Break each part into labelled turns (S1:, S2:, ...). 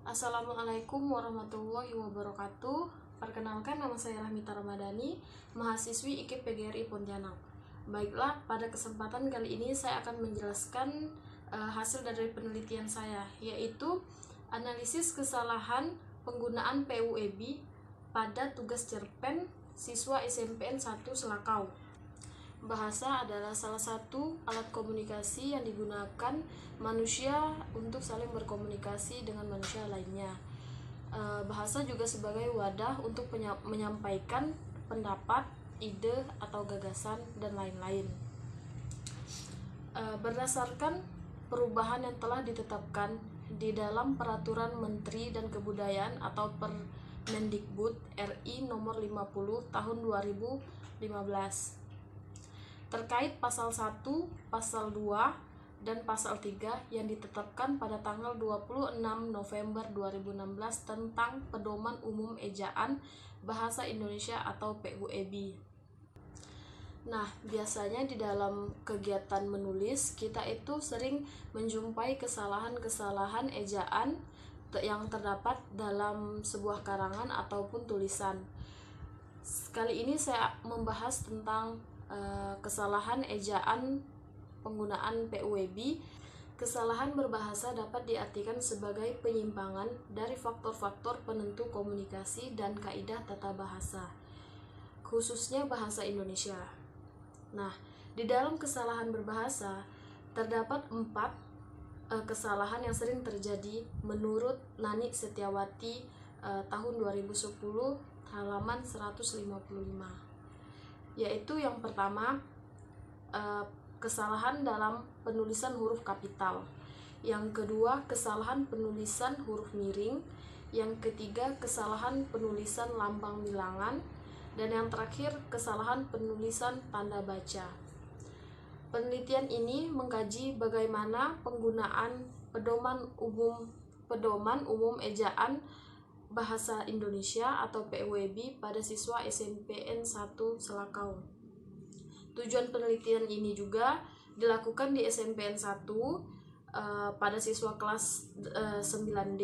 S1: Assalamualaikum warahmatullahi wabarakatuh. Perkenalkan, nama saya Rahmita Ramadhani, mahasiswi IKIP PGRI Pontianak. Baiklah, pada kesempatan kali ini saya akan menjelaskan hasil dari penelitian saya, yaitu analisis kesalahan penggunaan PUEB pada tugas cerpen siswa SMPN 1 Selakau. Bahasa adalah salah satu alat komunikasi yang digunakan manusia untuk saling berkomunikasi dengan manusia lainnya. Bahasa juga sebagai wadah untuk menyampaikan pendapat, ide, atau gagasan, dan lain-lain. Berdasarkan perubahan yang telah ditetapkan di dalam Peraturan Menteri dan Kebudayaan atau Permendikbud RI nomor 50 tahun 2015 terkait pasal 1, pasal 2, dan pasal 3 yang ditetapkan pada tanggal 26 November 2016 tentang Pedoman Umum Ejaan Bahasa Indonesia atau PUEB. Nah, biasanya di dalam kegiatan menulis, kita itu sering menjumpai kesalahan-kesalahan ejaan yang terdapat dalam sebuah karangan ataupun tulisan. Kali ini saya membahas tentang kesalahan ejaan penggunaan PUEB. Kesalahan berbahasa dapat diartikan sebagai penyimpangan dari faktor-faktor penentu komunikasi dan kaidah tata bahasa, khususnya bahasa Indonesia. Nah, di dalam kesalahan berbahasa terdapat 4 kesalahan yang sering terjadi menurut Nani Setiawati tahun 2010 halaman 155. Yaitu yang pertama, kesalahan dalam penulisan huruf kapital. Yang kedua, kesalahan penulisan huruf miring. Yang ketiga, kesalahan penulisan lambang bilangan. Dan yang terakhir, kesalahan penulisan tanda baca. Penelitian ini mengkaji bagaimana penggunaan pedoman umum ejaan Bahasa Indonesia atau PUEB pada siswa SMPN 1 Selakau. Tujuan penelitian ini juga dilakukan di SMPN 1 pada siswa kelas 9D,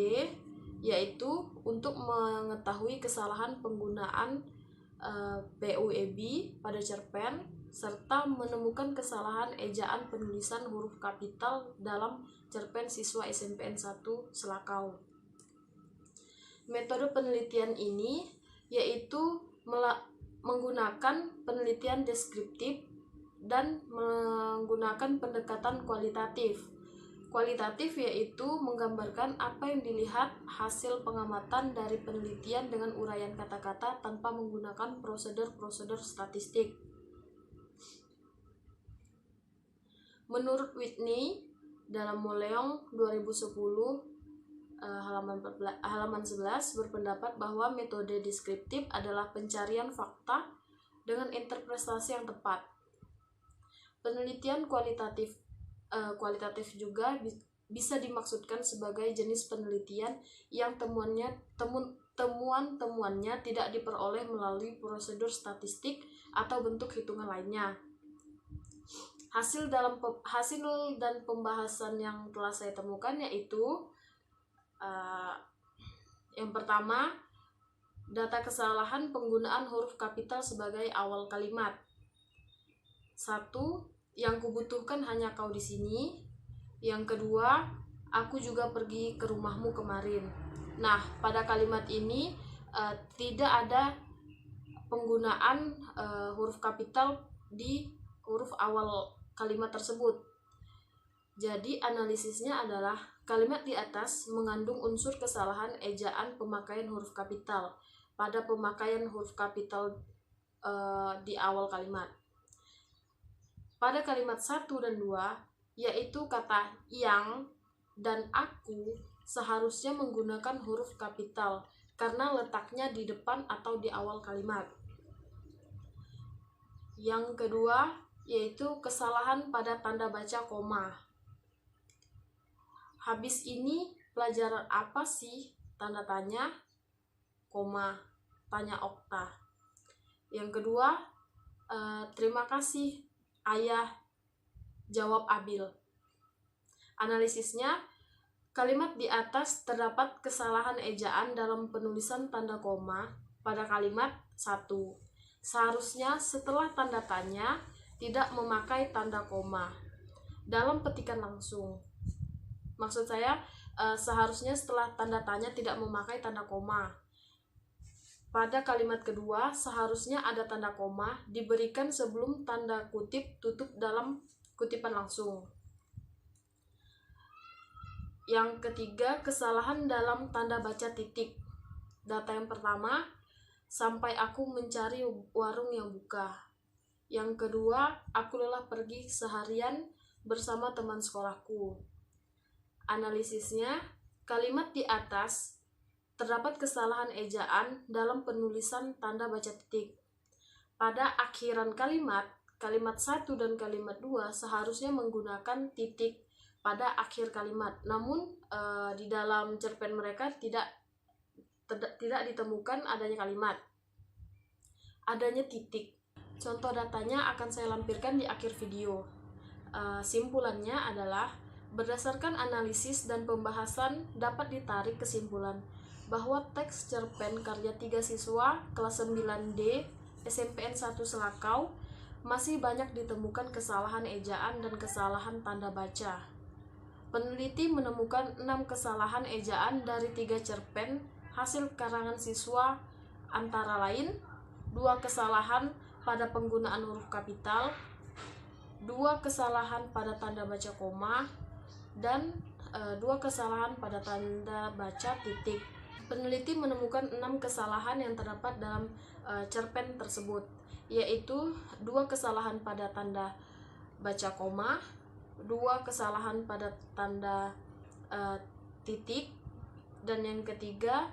S1: yaitu untuk mengetahui kesalahan penggunaan PUEB pada cerpen serta menemukan kesalahan ejaan penulisan huruf kapital dalam cerpen siswa SMPN 1 Selakau. Metode penelitian ini yaitu menggunakan penelitian deskriptif dan menggunakan pendekatan kualitatif. Kualitatif yaitu menggambarkan apa yang dilihat hasil pengamatan dari penelitian dengan uraian kata-kata tanpa menggunakan prosedur-prosedur statistik. Menurut Whitney dalam Moleong 2010 halaman 11 berpendapat bahwa metode deskriptif adalah pencarian fakta dengan interpretasi yang tepat. Penelitian kualitatif juga bisa dimaksudkan sebagai jenis penelitian yang temuan-temuannya tidak diperoleh melalui prosedur statistik atau bentuk hitungan lainnya. Hasil dan pembahasan yang telah saya temukan yaitu yang pertama, data kesalahan penggunaan huruf kapital sebagai awal kalimat. 1. Yang kubutuhkan hanya kau di sini. Yang kedua, aku juga pergi ke rumahmu kemarin. Nah, pada kalimat ini tidak ada penggunaan huruf kapital di huruf awal kalimat tersebut. Jadi analisisnya adalah kalimat di atas mengandung unsur kesalahan ejaan pemakaian huruf kapital pada pemakaian huruf kapital di awal kalimat. Pada kalimat 1 dan 2, yaitu kata yang dan aku seharusnya menggunakan huruf kapital karena letaknya di depan atau di awal kalimat. Yang kedua, yaitu kesalahan pada tanda baca koma. Habis ini pelajaran apa sih? Tanda tanya, koma, tanya okta. Yang kedua, terima kasih ayah, jawab Abil. Analisisnya, Kalimat di atas terdapat kesalahan ejaan dalam penulisan tanda koma pada kalimat 1. Seharusnya setelah tanda tanya tidak memakai tanda koma dalam petikan langsung. Maksud saya, seharusnya setelah tanda tanya tidak memakai tanda koma. Pada kalimat kedua, seharusnya ada tanda koma diberikan sebelum tanda kutip tutup dalam kutipan langsung. Yang ketiga, kesalahan dalam tanda baca titik. Data yang pertama, sampai aku mencari warung yang buka. Yang kedua, aku lelah pergi seharian bersama teman sekolahku. Analisisnya, kalimat di atas terdapat kesalahan ejaan dalam penulisan tanda baca titik. Pada akhiran kalimat 1 dan kalimat 2 seharusnya menggunakan titik pada akhir kalimat. Namun di dalam cerpen mereka tidak ditemukan adanya kalimat. Adanya titik. Contoh datanya akan saya lampirkan di akhir video. Simpulannya adalah berdasarkan analisis dan pembahasan dapat ditarik kesimpulan bahwa teks cerpen karya 3 siswa kelas 9D SMPN 1 Selakau masih banyak ditemukan kesalahan ejaan dan kesalahan tanda baca. Peneliti menemukan 6 kesalahan ejaan dari 3 cerpen hasil karangan siswa, antara lain 2 kesalahan pada penggunaan huruf kapital, 2 kesalahan pada tanda baca koma, dan 2 kesalahan pada tanda baca titik. Peneliti menemukan 6 kesalahan yang terdapat dalam cerpen tersebut, yaitu 2 kesalahan pada tanda baca koma, 2 kesalahan pada tanda titik, dan yang ketiga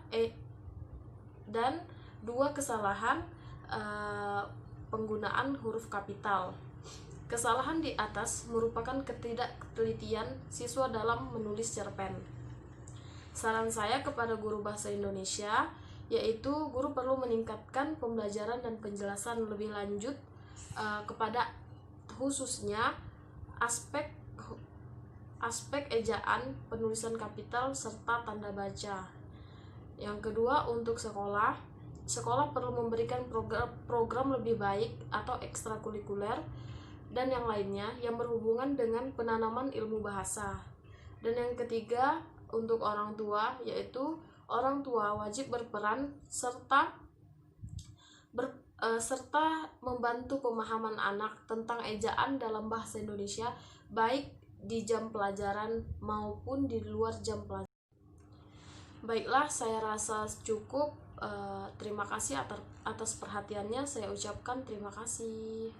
S1: dan 2 kesalahan penggunaan huruf kapital. Kesalahan di atas merupakan ketidaktelitian siswa dalam menulis cerpen. Saran saya kepada guru bahasa Indonesia yaitu guru perlu meningkatkan pembelajaran dan penjelasan lebih lanjut kepada khususnya aspek ejaan, penulisan kapital, serta tanda baca. Yang kedua, untuk sekolah perlu memberikan program lebih baik atau ekstrakurikuler dan yang lainnya yang berhubungan dengan penanaman ilmu bahasa. Dan yang ketiga, untuk orang tua, yaitu orang tua wajib berperan serta membantu pemahaman anak tentang ejaan dalam bahasa Indonesia baik di jam pelajaran maupun di luar jam pelajaran. Baiklah, saya rasa cukup. Terima kasih atas perhatiannya. Saya ucapkan terima kasih.